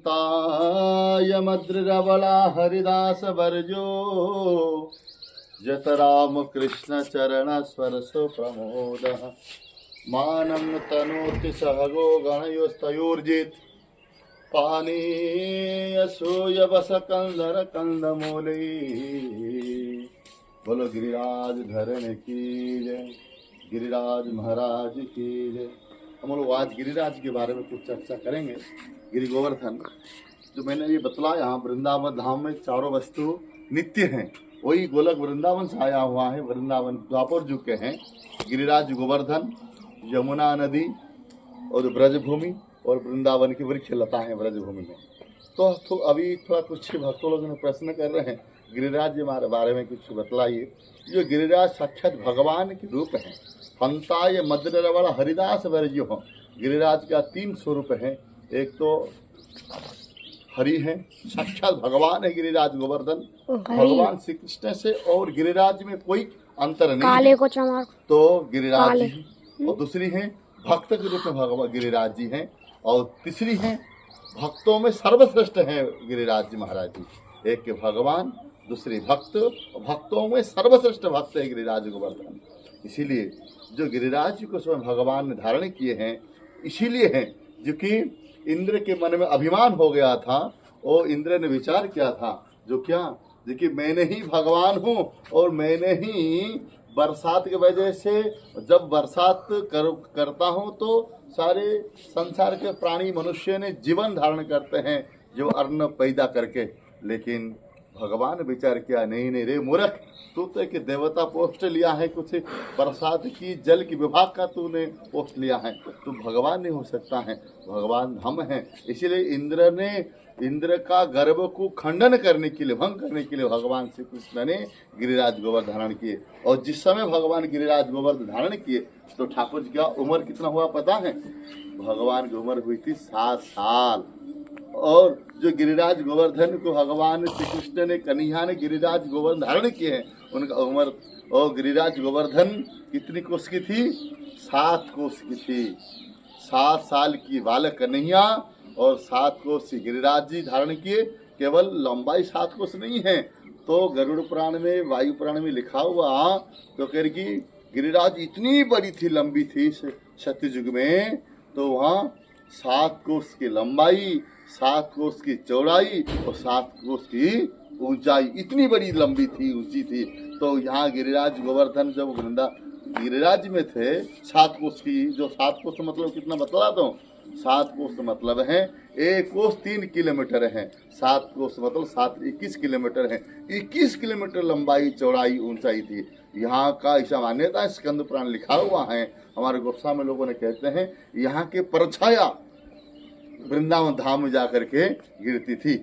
हंताय मद्रवला हरिदास वर्जो जत राम कृष्ण चरण स्पर्शो प्रमोद मानं तनोति सहगो गणयोस्तयोर्जित पानीय सूय बस कंदर कंदमूले। बोलो गिरिराज धरण की जय, गिरिराज महाराज की जय। हम लोग आज गिरिराज के बारे में कुछ चर्चा करेंगे। गिरि गोवर्धन जो मैंने ये बतलाया, यहाँ वृंदावन धाम में चारों वस्तु नित्य हैं, वही गोलक वृंदावन से आया हुआ है। वृंदावन द्वापर युग के हैं। गिरिराज गोवर्धन, यमुना नदी और ब्रजभूमि और वृंदावन की वृक्ष लता है ब्रजभूमि में। तो अभी थोड़ा कुछ भक्तों लोगों ने प्रश्न कर रहे हैं, गिरिराज जी हमारे बारे में कुछ बतलाइए। जो गिरिराज साक्षात भगवान के रूप हैं। हंताय मद्रवला हरिदास वर्जो। गिरिराज का 3 स्वरूप है। एक तो हरि है, साक्षात भगवान है गिरिराज गोवर्धन, भगवान श्री कृष्ण से और गिरिराज में कोई अंतर नहीं। काले को चमक तो गिरिराज जी, और दूसरी है भक्त के रूप में भगवान गिरिराज जी हैं, और तीसरी है भक्तों में सर्वश्रेष्ठ है गिरिराज जी महाराज जी। एक के भगवान, दूसरी भक्त, और भक्तों में सर्वश्रेष्ठ भक्त है गिरिराज गोवर्धन। इसीलिए जो गिरिराज जी को स्वयं भगवान ने धारण किए हैं, इसीलिए हैं जो कि इंद्र के मन में अभिमान हो गया था। और इंद्र ने विचार किया था जो कि मैंने ही भगवान हूँ और मैंने ही बरसात की वजह से जब बरसात करता हूँ तो सारे संसार के प्राणी मनुष्य ने जीवन धारण करते हैं, जो अन्न पैदा करके। लेकिन भगवान ने विचार किया, नहीं रे मूर्ख, तू तो एक देवता पोस्ट लिया है, कुछ बरसात की जल की विभाग का तूने पोस्ट लिया है, तू भगवान नहीं हो सकता है, भगवान हम हैं। इसीलिए इंद्र का गर्व को खंडन करने के लिए, भंग करने के लिए भगवान श्री कृष्ण ने गिरिराज गोवर्धन धारण किए। और जिस समय भगवान गिरिराज गोवर्धन धारण किए तो ठाकुर जी का उम्र कितना हुआ पता है? भगवान की उम्र हुई थी 7 साल। और जो गिरिराज गोवर्धन को भगवान श्री कृष्ण ने, कन्हैया ने गिरिराज गोवर्धन धारण किए हैं, उनका उम्र, और गिरिराज गोवर्धन कितनी कोस की थी? 7 कोस की थी। 7 साल की बालक कन्हैया और 7 कोस गिरिराज जी धारण किए। केवल लंबाई 7 कोस नहीं है, तो गरुड़ पुराण में, वायु पुराण में लिखा हुआ तो कह कि गिरिराज इतनी बड़ी थी, लंबी थी सत्ययुग में, तो वहाँ 7 कोस की लंबाई, 7 कोस की चौड़ाई और 7 कोस की ऊंचाई, इतनी बड़ी लंबी थी, ऊंची थी। तो यहाँ गिरिराज गोवर्धन जब गिरिराज में थे 7 कोस की, जो 7 कोस मतलब कितना बतला दो? 7 कोस मतलब है 1 कोस 3 किलोमीटर है। 7 कोस मतलब 21 किलोमीटर है। 21 किलोमीटर लंबाई, चौड़ाई, ऊंचाई थी। यहाँ का ऐसा मान्यता है, स्कंद पुराण लिखा हुआ है, हमारे गोस्वामी लोगों ने कहते हैं यहाँ के परछाया वृंदावन धाम में जाकर के गिरती थी।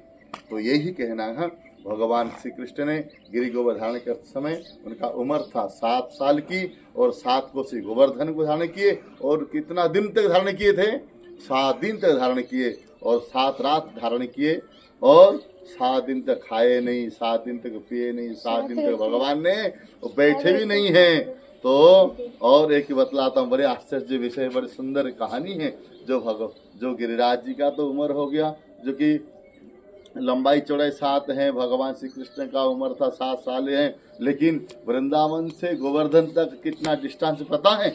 तो यही कहना है, भगवान श्री कृष्ण ने गिरि गोवर्धन धारण करते समय उनका उम्र था 7 साल की, और 7 कोस गोवर्धन को धारण किए। और कितना दिन तक धारण किए थे? 7 दिन तक धारण किए, और 7 रात धारण किए, और 7 दिन तक खाए नहीं, 7 दिन तक पिए नहीं, 7 दिन तक भगवान ने बैठे भी नहीं हैं। तो और एक बतलाता हूँ, बड़े आश्चर्य विषय, बड़ी सुंदर कहानी है। जो गिरिराज जी का तो उम्र हो गया, जो कि लंबाई चौड़ाई 7 है, भगवान श्री कृष्ण का उम्र था 7 साल है। लेकिन वृंदावन से गोवर्धन तक कितना डिस्टेंस पता है?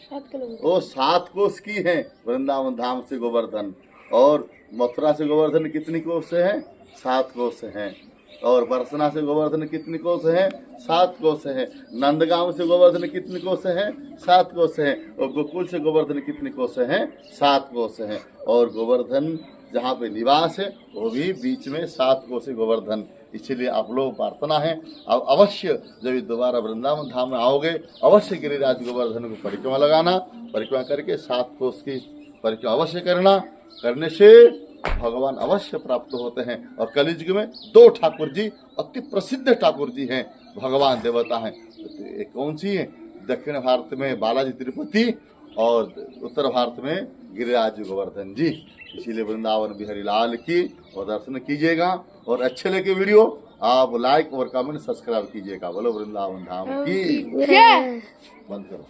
7 किलोमीटर। वो 7 कोस की है वृंदावन धाम से गोवर्धन। और मथुरा से गोवर्धन कितनी कोस से है? 7 कोस है। और बरसना से गोवर्धन कितनी कोस है? 7 कोस है। नंदगांव से गोवर्धन कितनी कोस है? 7 कोस है। और गोकुल से गोवर्धन कितनी कोस है? 7 कोस है। और गोवर्धन जहाँ पे निवास है वो भी बीच में 7 कोस गोवर्धन। इसलिए आप लोग प्रार्थना है, अब अवश्य जब दोबारा वृंदावन धाम में आओगे, अवश्य गिरिराज गोवर्धन को परिक्रमा लगाना, परिक्रमा करके 7 कोस की परिक्रमा अवश्य करना। करने से भगवान अवश्य प्राप्त होते हैं। और कलियुग में 2 ठाकुर जी अति प्रसिद्ध ठाकुर जी हैं, भगवान देवता हैं। एक कौन सी है? दक्षिण भारत में बालाजी तिरुपति, और उत्तर भारत में गिरिराज गोवर्धन जी। इसीलिए वृंदावन बिहारी लाल की और दर्शन कीजिएगा। और अच्छे लगे वीडियो आप लाइक और कमेंट सब्सक्राइब कीजिएगा। बोलो वृंदावन धाम की। बंद करो।